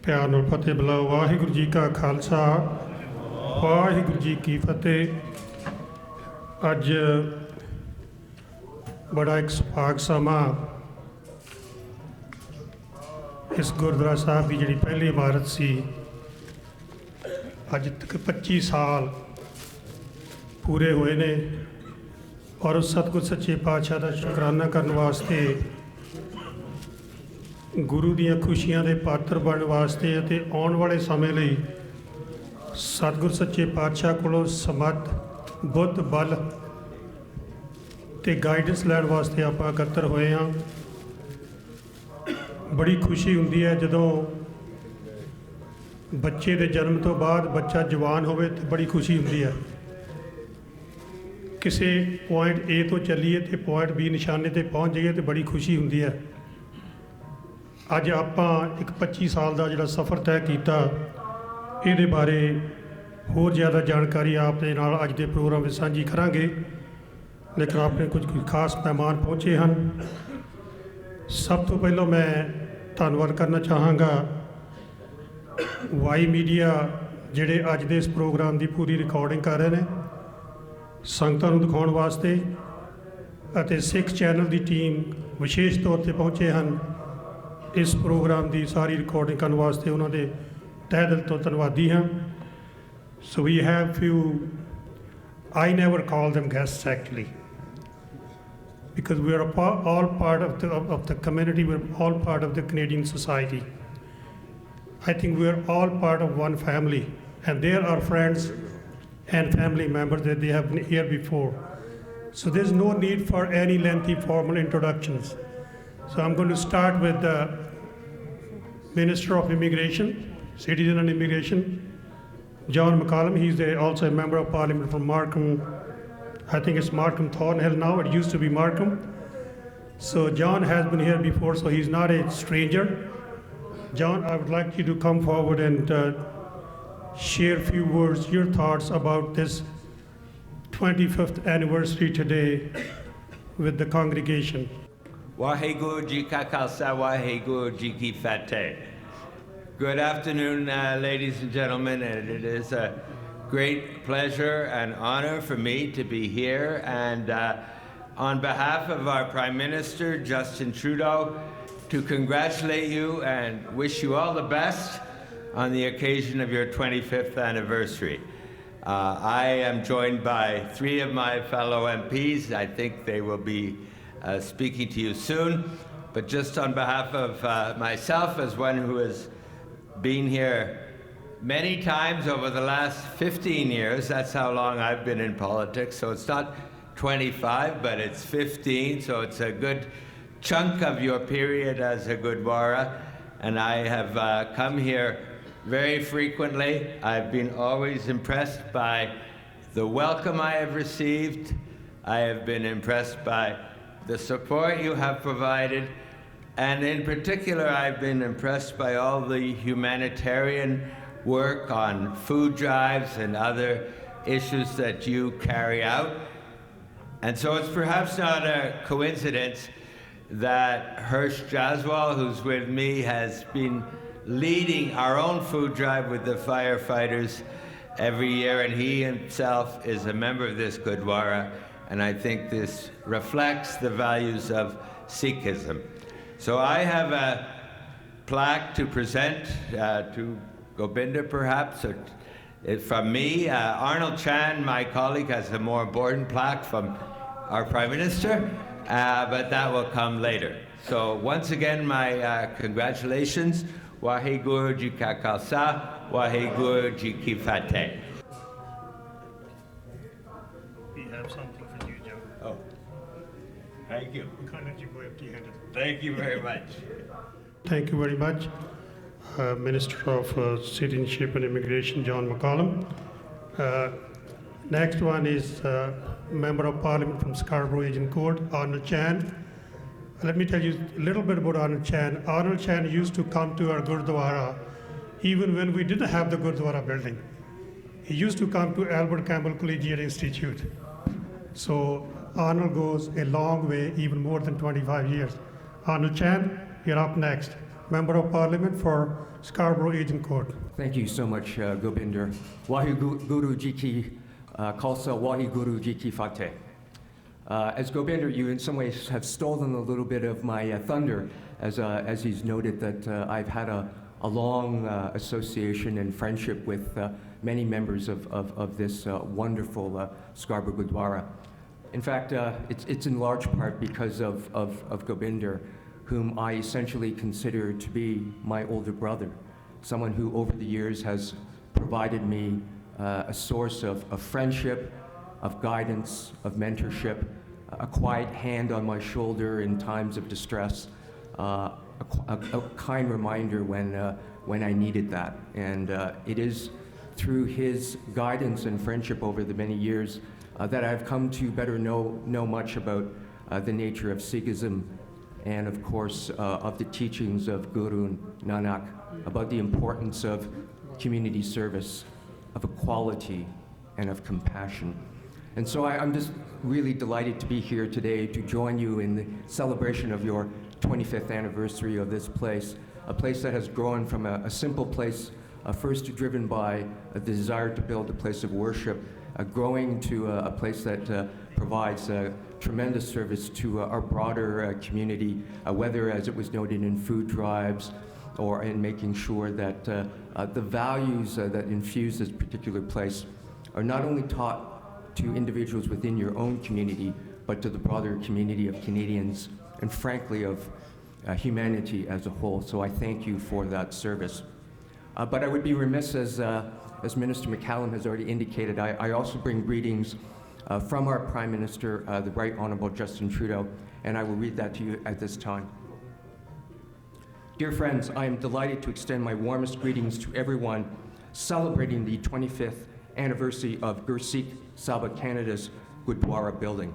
ਪਿਆਰ ਨਾਲ ਫਤਿਹ ਬੁਲਾਓ। ਵਾਹਿਗੁਰੂ ਜੀ ਕਾ ਖਾਲਸਾ, ਵਾਹਿਗੁਰੂ ਜੀ ਕੀ ਫਤਿਹ। ਅੱਜ ਬੜਾ ਇੱਕ ਸੁਭਾਗ ਸਮਾਂ ਇਸ ਗੁਰਦੁਆਰਾ ਸਾਹਿਬ ਦੀ ਜਿਹੜੀ ਪਹਿਲੀ ਇਮਾਰਤ ਸੀ, ਅੱਜ ਤੱਕ 25 ਸਾਲ ਪੂਰੇ ਹੋਏ ਨੇ ਔਰ ਉਸ ਸਤਿਗੁਰ ਸੱਚੇ ਪਾਤਸ਼ਾਹ ਦਾ ਸ਼ੁਕਰਾਨਾ ਕਰਨ ਵਾਸਤੇ, ਗੁਰੂ ਦੀਆਂ ਖੁਸ਼ੀਆਂ ਦੇ ਪਾਤਰ ਬਣਨ ਵਾਸਤੇ ਅਤੇ ਆਉਣ ਵਾਲੇ ਸਮੇਂ ਲਈ ਸਤਿਗੁਰ ਸੱਚੇ ਪਾਤਸ਼ਾਹ ਕੋਲੋਂ ਸਮੱਤ, ਬੁੱਧ, ਬਲ ਅਤੇ ਗਾਈਡੈਂਸ ਲੈਣ ਵਾਸਤੇ ਆਪਾਂ ਇਕੱਤਰ ਹੋਏ ਹਾਂ। ਬੜੀ ਖੁਸ਼ੀ ਹੁੰਦੀ ਹੈ ਜਦੋਂ ਬੱਚੇ ਦੇ ਜਨਮ ਤੋਂ ਬਾਅਦ ਬੱਚਾ ਜਵਾਨ ਹੋਵੇ ਤਾਂ ਬੜੀ ਖੁਸ਼ੀ ਹੁੰਦੀ ਹੈ। ਕਿਸੇ ਪੁਆਇੰਟ A ਤੋਂ ਚੱਲੀਏ ਅਤੇ ਪੁਆਇੰਟ B ਨਿਸ਼ਾਨੇ 'ਤੇ ਪਹੁੰਚ ਜਾਈਏ ਤਾਂ ਬੜੀ ਖੁਸ਼ੀ ਹੁੰਦੀ ਹੈ। ਅੱਜ ਆਪਾਂ ਇੱਕ 25 ਸਾਲ ਦਾ ਜਿਹੜਾ ਸਫ਼ਰ ਤੈਅ ਕੀਤਾ, ਇਹਦੇ ਬਾਰੇ ਹੋਰ ਜ਼ਿਆਦਾ ਜਾਣਕਾਰੀ ਆਪ ਦੇ ਨਾਲ ਅੱਜ ਦੇ ਪ੍ਰੋਗਰਾਮ ਵਿੱਚ ਸਾਂਝੀ ਕਰਾਂਗੇ। ਲੇਕਿਨ ਆਪਣੇ ਕੁਝ ਖਾਸ ਮਹਿਮਾਨ ਪਹੁੰਚੇ ਹਨ। ਸਭ ਤੋਂ ਪਹਿਲਾਂ ਮੈਂ ਧੰਨਵਾਦ ਕਰਨਾ ਚਾਹਾਂਗਾ ਵਾਈ ਮੀਡੀਆ, ਜਿਹੜੇ ਅੱਜ ਦੇ ਇਸ ਪ੍ਰੋਗਰਾਮ ਦੀ ਪੂਰੀ ਰਿਕਾਰਡਿੰਗ ਕਰ ਰਹੇ ਨੇ ਸੰਗਤਾਂ ਨੂੰ ਦਿਖਾਉਣ ਵਾਸਤੇ, ਅਤੇ ਸਿੱਖ ਚੈਨਲ ਦੀ ਟੀਮ ਵਿਸ਼ੇਸ਼ ਤੌਰ 'ਤੇ ਪਹੁੰਚੇ ਹਨ ਇਸ ਪ੍ਰੋਗਰਾਮ ਦੀ ਸਾਰੀ ਰਿਕਾਰਡਿੰਗ ਕਰਨ ਵਾਸਤੇ। ਉਹਨਾਂ ਦੇ ਤਹਿ ਦਿਲ ਤੋਂ ਧੰਨਵਾਦੀ ਹਾਂ। So we have few, I never call them guests actually, because we are all part of the community, we are all part of the Canadian society. I think we are all part of one family, and there are friends and family members that they have been here before. So there's no need for any lengthy formal introductions. So I'm going to start with the Minister of Immigration, Citizen and Immigration, John McCallum. He's also a Member of Parliament from Markham. I think it's Markham Thornhill now. It used to be Markham. So John has been here before, so he's not a stranger. John, I would like you to come forward and share a few words, your thoughts about this 25th anniversary today with the congregation. Waheguru Ji Ka Khalsa, Waheguru Ji Ki Fateh. Good afternoon, ladies and gentlemen, and it is a great pleasure and honor for me to be here, and on behalf of our Prime Minister, Justin Trudeau, to congratulate you and wish you all the best on the occasion of your 25th anniversary. I am joined by 3 of my fellow MPs. I think they will be speaking to you soon, but just on behalf of myself, as one who has been here many times over the last 15 years, that's how long I've been in politics, so it's not 25, but it's 15, so it's a good chunk of your period as a Gurdwara, and I have come here very frequently. I've been always impressed by the welcome I have received. I have been impressed by the support you have provided, and in particular I've been impressed by all the humanitarian work on food drives and other issues that you carry out. And so it's perhaps not a coincidence that Hirsch Jaswal, who's with me, has been leading our own food drive with the firefighters every year, and he himself is a member of this Gurdwara. And I think this reflects the values of Sikhism. So I have a plaque to present to Gobinder, perhaps, or from me. Arnold Chan, my colleague, has a more important plaque from our Prime Minister, but that will come later. So once again, my congratulations. Waheguru Ji Ka Khalsa, Waheguru Ji Ki Fateh. We have something for you, Joe. Oh, thank you. We can't let you go empty-handed. Thank you very much. Thank you very much. Minister of Citizenship and Immigration, John McCallum. Next one is Member of Parliament from Scarborough, Agent Court, Arnold Chan. Let me tell you a little bit about Arnold Chan. Arnold Chan used to come to our Gurdwara even when we didn't have the Gurdwara building. He used to come to Albert Campbell Collegiate Institute. So Arnold goes a long way, even more than 25 years. Arnold Chan, you're up next. Member of Parliament for Scarborough Agincourt. Thank you so much, Gobinder. Waheguru Ji ki Khalsa, Waheguru Ji ki Fateh. As Gobinder, you in some ways have stolen a little bit of my thunder, as he's noted that I've had a long association and friendship with many members of this wonderful Scarborough Gurdwara. In fact, it's in large part because of Gobinder, whom I essentially consider to be my older brother, someone who over the years has provided me a source of friendship, of guidance, of mentorship, a quiet hand on my shoulder in times of distress, a kind reminder when I needed that. And it is through his guidance and friendship over the many years that I've come to better know much about the nature of Sikhism and, of course, of the teachings of Guru Nanak, about the importance of community service, of equality, and of compassion. And so I'm just really delighted to be here today to join you in the celebration of your 25th anniversary of this place, a place that has grown from a simple place, first driven by the desire to build a place of worship, growing to a place that provides tremendous service to our broader community, whether, as it was noted, in food drives or in making sure that the values that infuse this particular place are not only taught to individuals within your own community, but to the broader community of Canadians and, frankly, of humanity as a whole. So I thank you for that service. But I would be remiss, as Minister McCallum has already indicated, I also bring greetings from our Prime Minister, the Right Honourable Justin Trudeau, and I will read that to you at this time. Dear friends, I am delighted to extend my warmest greetings to everyone celebrating the 25th anniversary of Gursikh Sabha Canada's Gurdwara building.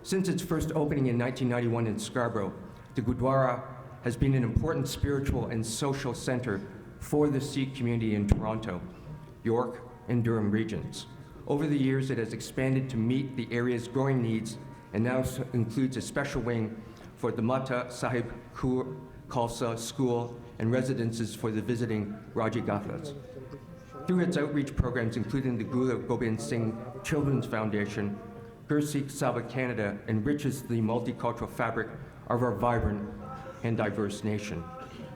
Since its first opening in 1991 in Scarborough, the Gurdwara has been an important spiritual and social centre for the Sikh community in Toronto, York, and Durham regions. Over the years, it has expanded to meet the area's growing needs and now includes a special wing for the Mata Sahib Khalsa School and residences for the visiting Rajigathas. Through its outreach programs, including the Guru Gobind Singh Children's Foundation, Gursikh Sabha Canada enriches the multicultural fabric of our vibrant and diverse nation.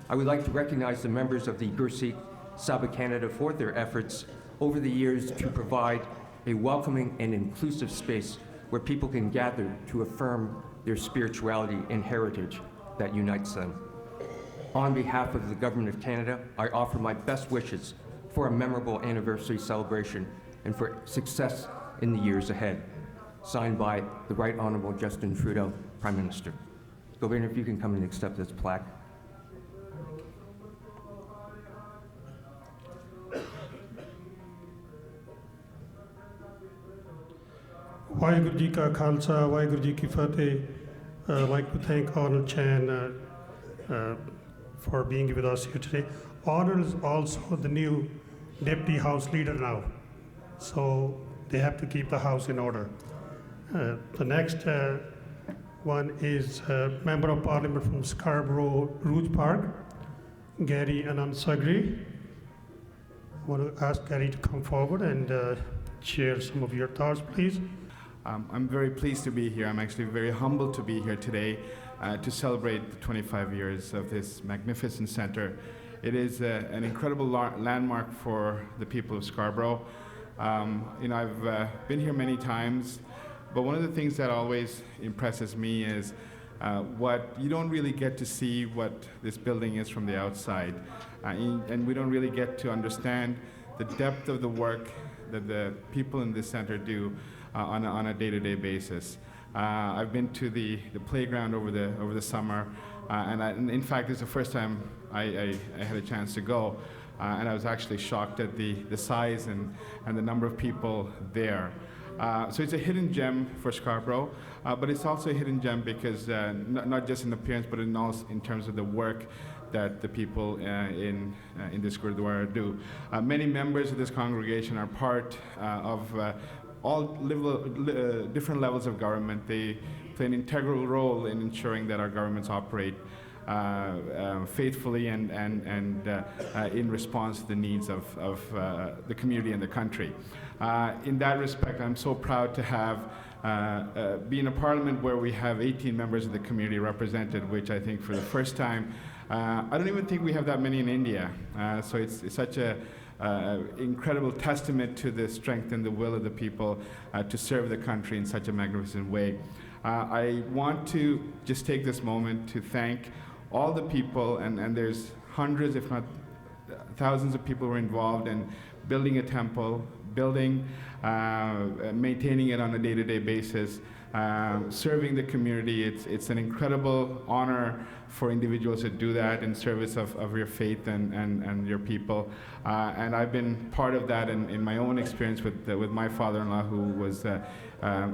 I would like to recognize the members of the Gursikh Sabha Canada for their efforts over the years to provide a welcoming and inclusive space where people can gather to affirm their spirituality and heritage that unites them. On behalf of the Government of Canada, I offer my best wishes for a memorable anniversary celebration and for success in the years ahead. Signed by the Right Honourable Justin Trudeau, Prime Minister. Governor, if you can come and accept this plaque. Waheguru Ji Ka Khalsa, Waheguru Ji Ki Fateh. I'd like to thank Arnold Chan for being with us here today. Arnold is also the new Deputy House Leader now, so they have to keep the House in order. The next one is Member of Parliament from Scarborough Rouge Park, Gary Anand Sagri. I want to ask Gary to come forward and share some of your thoughts, please. I'm very pleased to be here. I'm actually very humbled to be here today to celebrate the 25 years of this magnificent center. It is an incredible landmark for the people of Scarborough. I've been here many times, but one of the things that always impresses me is what you don't really get to see what this building is from the outside. And we don't really get to understand the depth of the work that the people in this center do on a day-to-day basis. I've been to the playground over the summer, and in fact, it's the first time I had a chance to go, and I was actually shocked at the size and the number of people there. So it's a hidden gem for Scarborough, but it's also a hidden gem because not just in appearance, but in terms of the work that the people in this Gurdwara do. Many members of this congregation are part of all different levels of government. They play an integral role in ensuring that our governments operate faithfully and in response to the needs of the community and the country. In that respect, I'm so proud to have be in a parliament where we have 18 members of the community represented, which I think for the first time, I don't even think we have that many in India. So it's such a incredible testament to the strength and the will of the people to serve the country in such a magnificent way. I want to just take this moment to thank all the people, and there's hundreds, if not thousands of people who are involved in building a temple, building, maintaining it on a day-to-day basis, serving the community. It's an incredible honor for individuals to do that in service of your faith and your people. And I've been part of that in my own experience with my father-in-law, who was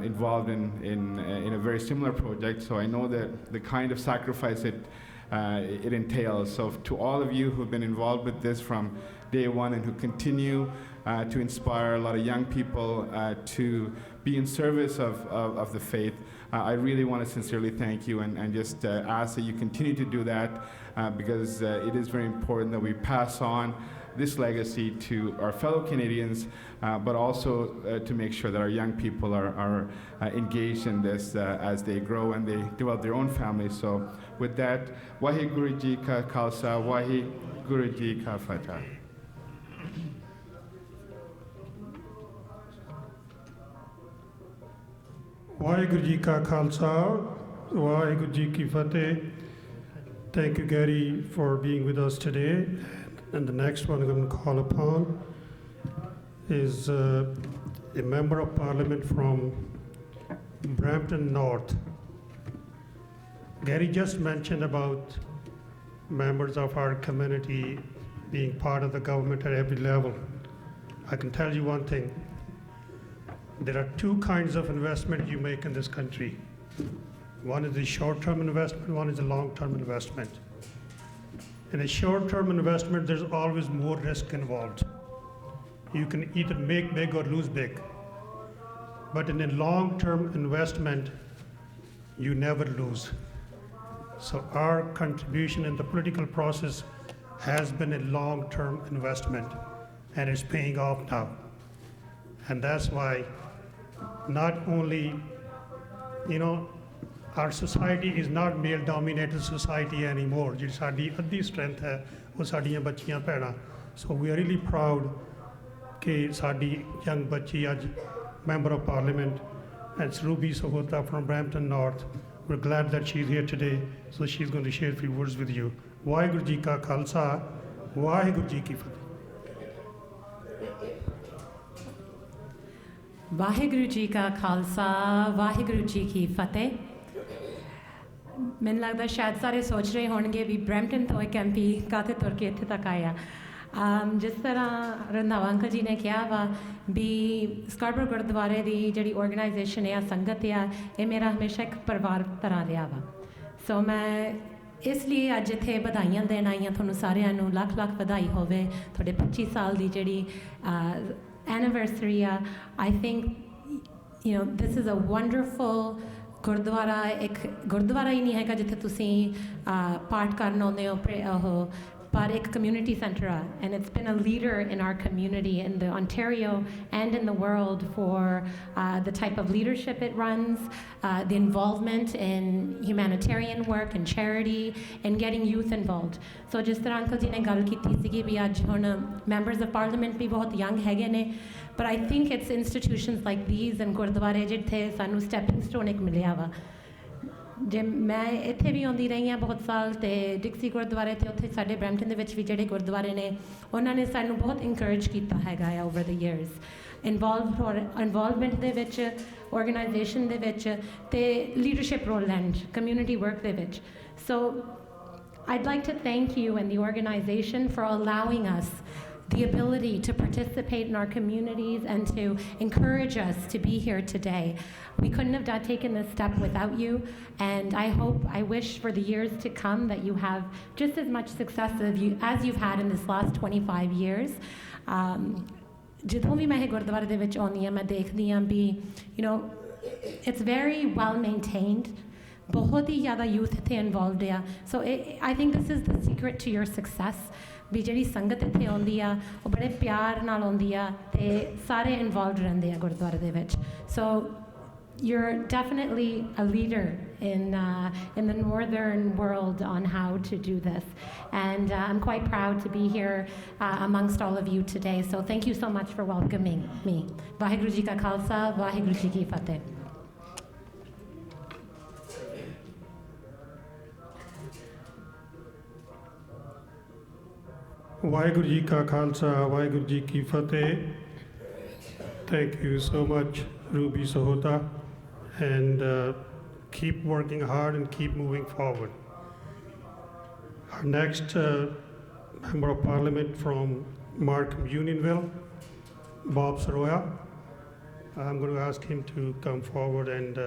involved in a very similar project. So I know that the kind of sacrifice it entails. So to all of you who've been involved with this from day one and who continue to inspire a lot of young people to be in service of the faith, I really want to sincerely thank you and just ask that you continue to do that because it is very important that we pass on this legacy to our fellow Canadians, but also to make sure that our young people are engaged in this as they grow and they develop their own families. So with that, Waheguru Ji Ka Khalsa, Waheguru Ji Ka Fatah. Waheguru Ji Ka Khalsa, Waheguru Ji Ki Fateh. Thank you, Gary, for being with us today. And the next one I'm going to call upon is a member of parliament from Brampton North. Gary just mentioned about members of our community being part of the government at every level. I can tell you one thing. There are two kinds of investment you make in this country. One is the short-term investment, one is the long-term investment. In a short-term investment, there's always more risk involved. You can either make big or lose big. But in a long-term investment, you never lose. So our contribution in the political process has been a long-term investment, and it's paying off now. And that's why not only, our society is not male-dominated society anymore. ਜਿਹੜੀ ਸਾਡੀ ਅੱਧੀ strength ਹੈ ਉਹ ਸਾਡੀਆਂ ਬੱਚੀਆਂ ਭੈਣਾਂ. So we are really proud ਕਿ ਸਾਡੀ young ਬੱਚੀ ਅੱਜ member of parliament, and it's Ruby Sahota from Brampton North. We're glad that she's here today, so she's going to share a few words with you. Waheguru Ji Ka Khalsa, Waheguru Ji Ki Fateh. Waheguru ji ਕਾ ਖਾਲਸਾ ਵਾਹਿਗੁਰੂ ਜੀ ਕੀ ਫਤਿਹ ਮੈਨੂੰ ਲੱਗਦਾ ਸ਼ਾਇਦ ਸਾਰੇ ਸੋਚ ਰਹੇ ਹੋਣਗੇ ਵੀ Brampton ਤੋਂ ਇੱਕ ਐਮਪੀ ਕਾਹਤੇ ਤੁਰ ਕੇ ਇੱਥੇ ਤੱਕ ਆਇਆ ਜਿਸ ਤਰ੍ਹਾਂ ਰੰਧਾਵਾ ਅੰਕਲ ਜੀ ਨੇ ਕਿਹਾ ਵਾ ਵੀ ਸਕਾਰਬਰੋ ਗੁਰਦੁਆਰੇ ਦੀ ਜਿਹੜੀ ਆਰਗੇਨਾਈਜੇਸ਼ਨ ਹੈ ਸੰਗਤ ਆ ਇਹ ਮੇਰਾ ਹਮੇਸ਼ਾ ਇੱਕ ਪਰਿਵਾਰ ਤਰ੍ਹਾਂ ਰਿਹਾ ਵਾ ਸੋ ਮੈਂ ਇਸ ਲਈ ਅੱਜ ਇੱਥੇ ਵਧਾਈਆਂ ਦੇਣ ਆਈ ਹਾਂ ਤੁਹਾਨੂੰ ਸਾਰਿਆਂ ਨੂੰ ਲੱਖ ਲੱਖ ਵਧਾਈ ਹੋਵੇ ਤੁਹਾਡੇ 25 ਸਾਲ ਦੀ ਜਿਹੜੀ anniversary. I think, this is a wonderful Gurdwara. Ek Gurdwara hi nahi hai jithe tusi part karna aunde ho but ek community center and it's been a leader in our community in the Ontario and in the world for the type of leadership it runs, the involvement in humanitarian work and charity and getting youth involved. So just tarah uncle ji ne gal kiti sigi bi aaj hun members of parliament bhi bahut young hege ne but I think it's institutions like these and gurdware jithe sanu stepping stone ek milya wa ਜੇ ਮੈਂ ਇੱਥੇ ਵੀ ਆਉਂਦੀ ਰਹੀ ਹਾਂ ਬਹੁਤ ਸਾਲ ਅਤੇ ਡਿਕਸੀ ਗੁਰਦੁਆਰੇ ਅਤੇ ਉੱਥੇ ਸਾਡੇ ਬਰੈਂਪਟਨ ਦੇ ਵਿੱਚ ਵੀ ਜਿਹੜੇ ਗੁਰਦੁਆਰੇ ਨੇ ਉਹਨਾਂ ਨੇ ਸਾਨੂੰ ਬਹੁਤ ਇਨਕਰੇਜ ਕੀਤਾ ਹੈਗਾ ਆ ਓਵਰ ਦ ਈਅਰਸ ਇਨਵੋਲਵਮੈਂਟ ਦੇ ਵਿੱਚ ਆਰਗੇਨਾਈਜੇਸ਼ਨ ਦੇ ਵਿੱਚ ਅਤੇ ਲੀਡਰਸ਼ਿਪ ਰੋਲ ਲੈਣ ਕਮਿਊਨਿਟੀ ਵਰਕ ਦੇ ਵਿੱਚ ਸੋ I'd like to thank you and the organization for allowing us the ability to participate in our communities and to encourage us to be here today. We couldn't have taken this step without you, and I wish for the years to come that you have just as much success as you've had in this last 25 years. ਜਦੋਂ ਵੀ ਮੈਂ ਇਹ ਗੁਰਦੁਆਰੇ ਦੇ ਵਿੱਚ ਆਉਂਦੀ ਹਾਂ ਮੈਂ ਦੇਖਦੀ ਹਾਂ ਵੀ it's very well maintained. ਬਹੁਤ ਹੀ ਜ਼ਿਆਦਾ ਯੂਥ ਇੱਥੇ ਇਨਵੋਲਵਡ ਆ so I think this is the secret to your success ਵੀ ਜਿਹੜੀ ਸੰਗਤ ਇੱਥੇ ਆਉਂਦੀ ਆ ਉਹ ਬੜੇ ਪਿਆਰ ਨਾਲ ਆਉਂਦੀ ਆ ਤੇ ਸਾਰੇ ਇਨਵੋਲਵਡ ਰਹਿੰਦੇ ਆ ਗੁਰਦੁਆਰੇ ਦੇ ਵਿੱਚ ਸੋ you're definitely a leader in the northern world on how to do this and I'm quite proud to be here amongst all of you today so thank you so much for welcoming me Waheguru ji ਕਾ ਖਾਲਸਾ ਵਾਹਿਗੁਰੂ ਜੀ ਕੀ ਫਤਿਹ ਵਾਹਿਗੁਰੂ ਜੀ ਕਾ ਖਾਲਸਾ ਵਾਹਿਗੁਰੂ ਜੀ ਕੀ ਫਤਿਹ thank you so much Ruby Sahota and keep working hard and keep moving forward. Our next Member of Parliament from Markham Unionville, Bob Saroya. I'm going to ask him to come forward and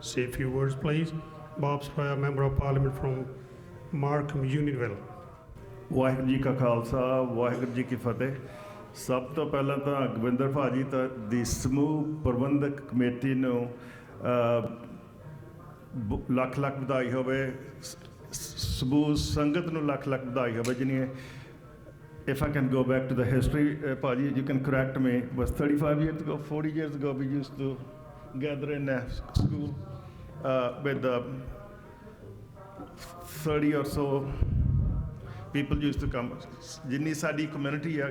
say a few words, please. Bob Saroya, Member of Parliament from Markham Unionville. Waheguru ji ਕਾ ਖਾਲਸਾ ਵਾਹਿਗੁਰੂ ਜੀ ਕੀ ਫਤਿਹ ਸਭ ਤੋਂ ਪਹਿਲਾਂ ਤਾਂ ਗੋਬਿੰਦਰ ਭਾਜੀ ਦੀ ਸਮੂਹ ਪ੍ਰਬੰਧਕ committee ਨੂੰ ਲੱਖ ਲੱਖ ਵਧਾਈ ਹੋਵੇ ਸਮੂਹ ਸੰਗਤ ਨੂੰ ਲੱਖ ਲੱਖ ਵਧਾਈ ਹੋਵੇ ਜਿਹਨੇ if I can go back to the history ਭਾਜੀ you can correct me was 35 years ago 40 years ago we used to gather in a school with 30 or so people used to come ਜਿੰਨੀ ਸਾਡੀ community ਆ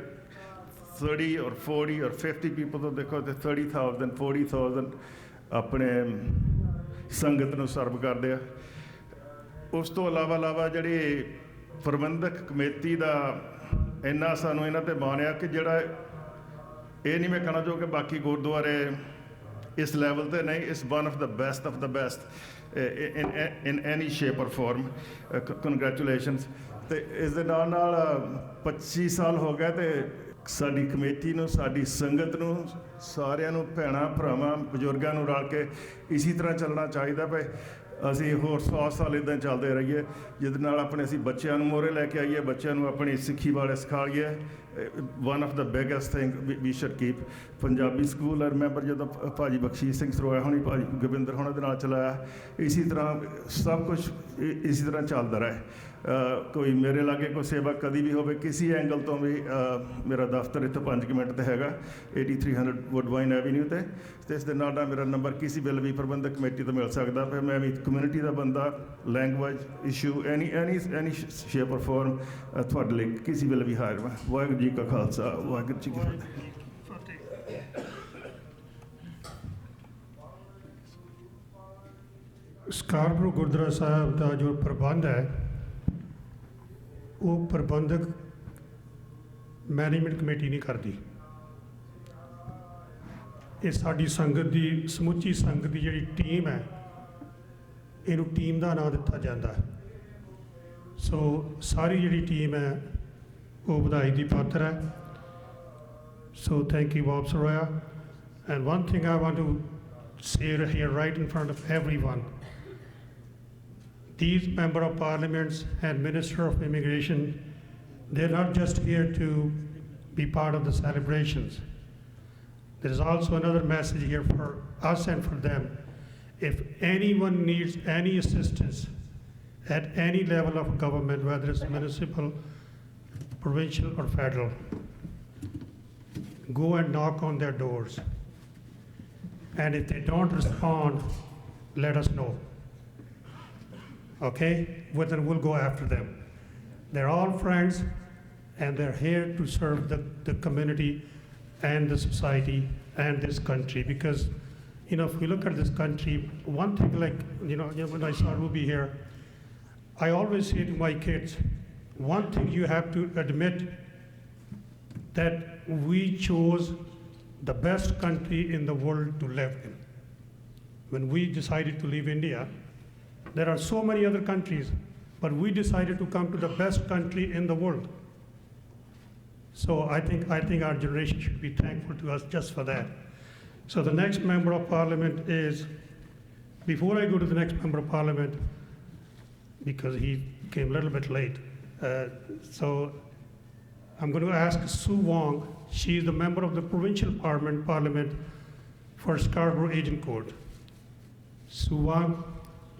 30 or 40 or 50 people ਤਾਂ ਦੇਖੋ ਤੇ 30,000 40,000 ਆਪਣੇ ਸੰਗਤ ਨੂੰ ਸਰਵ ਕਰਦੇ ਆ ਉਸ ਤੋਂ ਇਲਾਵਾ ਜਿਹੜੇ ਪ੍ਰਬੰਧਕ ਕਮੇਟੀ ਦਾ ਇੰਨਾ ਸਾਨੂੰ ਇਹਨਾਂ ਤੇ ਮਾਣ ਆ ਕਿ ਜਿਹੜਾ ਇਹ ਨਹੀਂ ਮੈਂ ਕਹਿਣਾ ਚਾਹੁੰਦਾ ਕਿ ਬਾਕੀ ਗੁਰਦੁਆਰੇ ਇਸ ਲੈਵਲ ਤੇ ਨਹੀਂ ਇਸ one of the best in any shape or form congratulations ਤੇ ਇਸ ਦੇ ਨਾਲ 25 ਸਾਲ ਹੋ ਗਏ ਤੇ ਸਾਡੀ ਕਮੇਟੀ ਨੂੰ ਸਾਡੀ ਸੰਗਤ ਨੂੰ ਸਾਰਿਆਂ ਨੂੰ ਭੈਣਾਂ ਭਰਾਵਾਂ ਬਜ਼ੁਰਗਾਂ ਨੂੰ ਰਲ ਕੇ ਇਸੇ ਤਰ੍ਹਾਂ ਚੱਲਣਾ ਚਾਹੀਦਾ ਪਏ ਅਸੀਂ ਹੋਰ 100 ਸਾਲ ਇੱਦਾਂ ਚੱਲਦੇ ਰਹੀਏ ਜਿਹਦੇ ਨਾਲ ਆਪਣੇ ਅਸੀਂ ਬੱਚਿਆਂ ਨੂੰ ਮੋਹਰੇ ਲੈ ਕੇ ਆਈਏ ਬੱਚਿਆਂ ਨੂੰ ਆਪਣੀ ਸਿੱਖੀ ਬਾਰੇ ਸਿਖਾਈਏ one of the biggest thing we should keep Punjabi school remember ਜਦੋਂ ਭਾਜੀ ਬਖਸ਼ੀਸ਼ ਸਿੰਘ ਸਰੋਇਆ ਹੋਣੀ ਭਾਜੀ ਗੋਬਿੰਦਰ ਹੋਣਾ ਦੇ ਨਾਲ ਚਲਾਇਆ ਇਸੇ ਤਰ੍ਹਾਂ ਸਭ ਕੁਝ ਇਸੇ ਤਰ੍ਹਾਂ ਚੱਲਦਾ ਰਹੇ ਕੋਈ ਮੇਰੇ ਲਾਗੇ ਕੋਈ ਸੇਵਾ ਕਦੀ ਵੀ ਹੋਵੇ ਕਿਸੇ ਐਂਗਲ ਤੋਂ ਵੀ ਮੇਰਾ ਦਫ਼ਤਰ ਇੱਥੇ 5 ਮਿੰਟ ਤੇ ਹੈਗਾ 8300 ਵੁੱਡਵਾਈਨ ਐਵੀਨਿਊ ਤੇ ਇਸ ਦੇ ਨਾਲ ਮੇਰਾ ਨੰਬਰ ਕਿਸੇ ਵੇਲੇ ਵੀ ਪ੍ਰਬੰਧਕ ਕਮੇਟੀ ਤੋਂ ਮਿਲ ਸਕਦਾ ਫਿਰ ਮੈਂ ਵੀ ਕਮਿਊਨਿਟੀ ਦਾ ਬੰਦਾ ਲੈਂਗੁਏਜ ਇਸ਼ੂ ਐਨੀ ਸ਼ੇਪ ਔਰ ਫਾਰਮ ਤੁਹਾਡੇ ਲਈ ਕਿਸੇ ਵੇਲੇ ਵੀ ਹਾਜ਼ਰ ਹਾਂ ਵਾਹਿਗੁਰੂ ਜੀ ਕਾ ਖਾਲਸਾ ਵਾਹਿਗੁਰੂ ਜੀ ਕੀ ਫਤਿਹ ਸਕਾਰਬਰੋ ਗੁਰਦੁਆਰਾ ਸਾਹਿਬ ਦਾ ਜੋ ਪ੍ਰਬੰਧ ਹੈ ਉਹ ਪ੍ਰਬੰਧਕ ਮੈਨੇਜਮੈਂਟ ਕਮੇਟੀ ਨਹੀਂ ਕਰਦੀ ਇਹ ਸਾਡੀ ਸੰਗਤ ਦੀ ਸਮੁੱਚੀ ਸੰਗਤ ਦੀ ਜਿਹੜੀ ਟੀਮ ਹੈ ਇਹਨੂੰ ਟੀਮ ਦਾ ਨਾਮ ਦਿੱਤਾ ਜਾਂਦਾ ਹੈ ਸੋ ਸਾਰੀ ਜਿਹੜੀ ਟੀਮ ਹੈ ਉਹ ਵਧਾਈ ਦੀ ਪਾਤਰ ਹੈ so thank you Bob Saroya and one thing I want to say here right in front of everyone these member of parliaments and minister of immigration they're not just here to be part of the celebrations there is also another message here for us and for them if anyone needs any assistance at any level of government whether it's municipal provincial or federal go and knock on their doors. And if they don't respond, let us know. Okay? Then we'll go after them. They're all friends, and they're here to serve the community and the society and this country. Because, if we look at this country, one thing when I saw Ruby here, I always say to my kids, one thing you have to admit that we chose the best country in the world to live in. When we decided to leave India, there are so many other countries, but we decided to come to the best country in the world. So I think our generation should be thankful to us just for that. So the next member of parliament is, before I go to the next member of parliament, because he came a little bit late, so I'm going to ask Sue Wong. She is the member of the provincial parliament for Scarborough Agent Court. Sue Wong,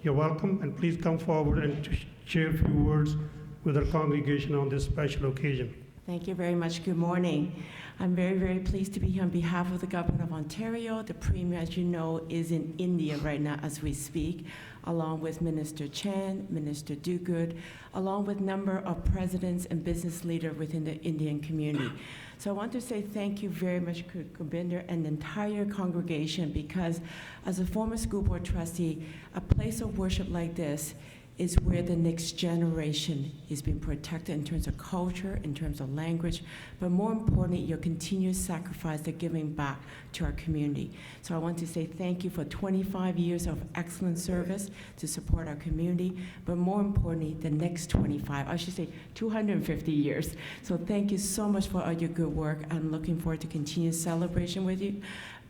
You're welcome, and please come forward and share a few words with our congregation on this special occasion. Thank you very much. Good morning. I'm very, very pleased to be here on behalf of the Government of Ontario. The Premier, as you know, is in India right now as we speak, along with Minister Chan, Minister Duguid, along with a number of presidents and business leaders within the Indian community. So I want to say thank you very much, Gurbinder, and the entire congregation, because as a former school board trustee, a place of worship like this is where the next generation is being protected in terms of culture, in terms of language, but more importantly, your continuous sacrifice, the giving back to our community. So I want to say thank you for 25 years of excellent service to support our community, but more importantly, the next 25, I should say 250 years. So thank you so much for all your good work. I'm looking forward to continued celebration with you.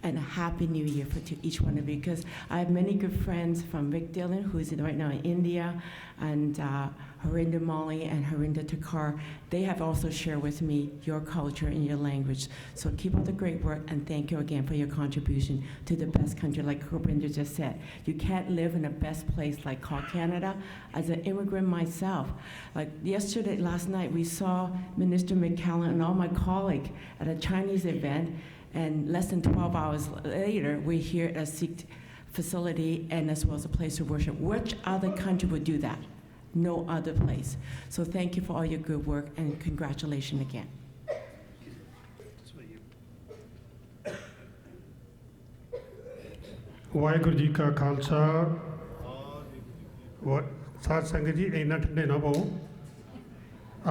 And a Happy New Year to each one of you, because I have many good friends from Rick Dillon, who is right now in India, and Harinder Mali and Harinder Takar. They have also shared with me your culture and your language. So keep up the great work, and thank you again for your contribution to the best country, like Gurbinder just said. You can't live in the best place like called Canada. As an immigrant myself, like last night, we saw Minister McCallum and all my colleagues at a Chinese event, and less than 12 hours later, we're here at a Sikh facility and as well as a place of worship. Which other country would do that? No other place. So thank you for all your good work, and congratulations again. Waheguru ji ਕਾ ਖਾਲਸਾ ਸਾਧ ਸੰਗਤ ਜੀ ਇੰਨਾ ਠੰਡੇ ਨਾ ਪਾਓ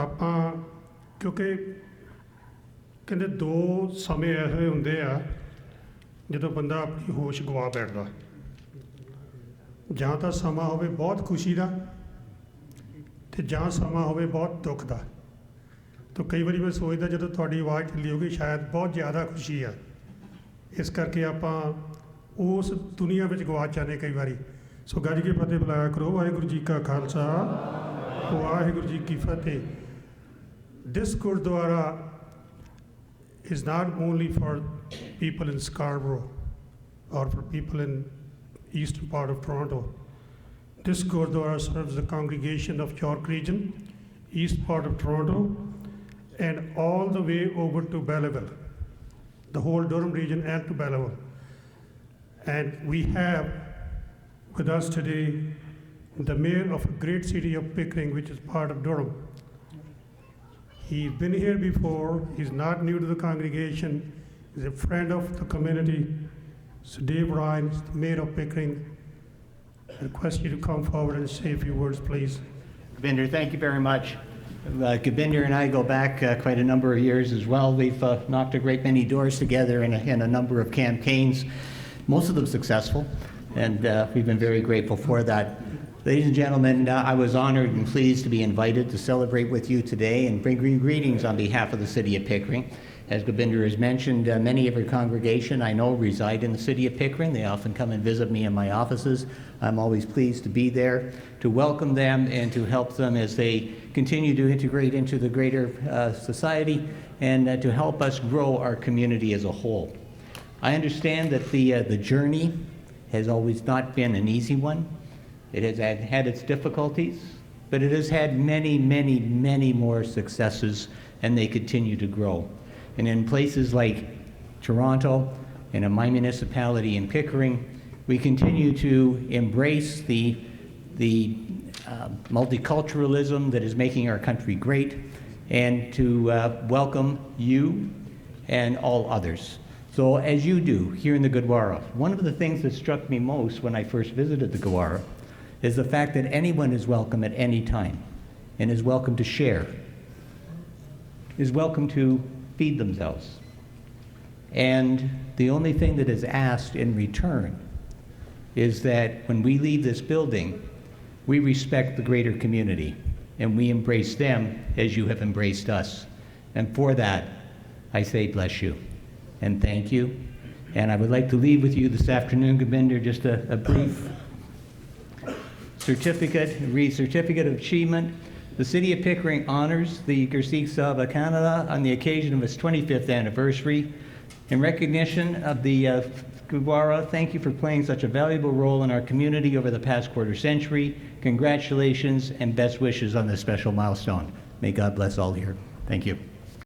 ਆਪਾਂ ਕਿਉਂਕਿ ਕਹਿੰਦੇ ਦੋ ਸਮੇਂ ਇਹੋ ਹੁੰਦੇ ਆ ਜਦੋਂ ਬੰਦਾ ਆਪਣੀ ਹੋਸ਼ ਗਵਾ ਬੈਠਦਾ ਜਾਂ ਤਾਂ ਸਮਾਂ ਹੋਵੇ ਬਹੁਤ ਖੁਸ਼ੀ ਦਾ ਤੇ ਜਾਂ ਸਮਾਂ ਹੋਵੇ ਬਹੁਤ ਦੁੱਖ ਦਾ ਤਾਂ ਕਈ ਵਾਰੀ ਮੈਂ ਸੋਚਦਾ ਜਦੋਂ ਤੁਹਾਡੀ ਆਵਾਜ਼ ਢਿੱਲੀ ਹੋ ਗਈ ਸ਼ਾਇਦ ਬਹੁਤ ਜ਼ਿਆਦਾ ਖੁਸ਼ੀ ਆ ਇਸ ਕਰਕੇ ਆਪਾਂ ਉਸ ਦੁਨੀਆ ਵਿੱਚ ਗਵਾਚ ਜਾਂਦੇ ਕਈ ਵਾਰੀ ਸੋ ਗੱਜ ਕੇ ਫਤਿਹ ਬੁਲਾਇਆ ਕਰੋ ਵਾਹਿਗੁਰੂ ਜੀ ਕਾ ਖਾਲਸਾ ਵਾਹਿਗੁਰੂ ਜੀ ਕੀ ਫਤਿਹ This Gurdwara is not only for people in Scarborough or for people in eastern part of Toronto. This Gurdwara serves the congregation of York region, east part of Toronto, and all the way over to Belleville, the whole Durham region and to Belleville. And we have with us today the mayor of a great city of Pickering, which is part of Durham. He's been here before. He's not new to the congregation. He's a friend of the community. So Dave Ryan, the mayor of Pickering, I request you to come forward and say a few words, please. Gurbinder, thank you very much. Gurbinder and I go back quite a number of years as well. We've knocked a great many doors together in a number of campaigns, most of them successful, and we've been very grateful for that. Ladies and gentlemen, I was honored and pleased to be invited to celebrate with you today and bring greetings on behalf of the City of Pickering. As Gurbinder has mentioned, many of your congregation I know reside in the City of Pickering. They often come and visit me in my offices. I'm always pleased to be there to welcome them and to help them as they continue to integrate into the greater society and to help us grow our community as a whole. I understand that the journey has always not been an easy one. It has had its difficulties, but it has had many, many, many more successes, and they continue to grow. And in places like Toronto and in my municipality in Pickering, we continue to embrace the multiculturalism that is making our country great, and to welcome you and all others. So as you do here in the Gurdwara, one of the things that struck me most when I first visited the Gurdwara is the fact that anyone is welcome at any time and is welcome to share, is welcome to feed themselves. And the only thing that is asked in return is that when we leave this building, we respect the greater community and we embrace them as you have embraced us. And for that, I say bless you and thank you. And I would like to leave with you this afternoon, Gurbinder, just a brief certificate of achievement. The City of Pickering honors the Gursikh Sabha Canada on the occasion of its 25th anniversary. In recognition of the Gurdwara, thank you for playing such a valuable role in our community over the past quarter century. Congratulations and best wishes on this special milestone. May God bless all here. Thank you.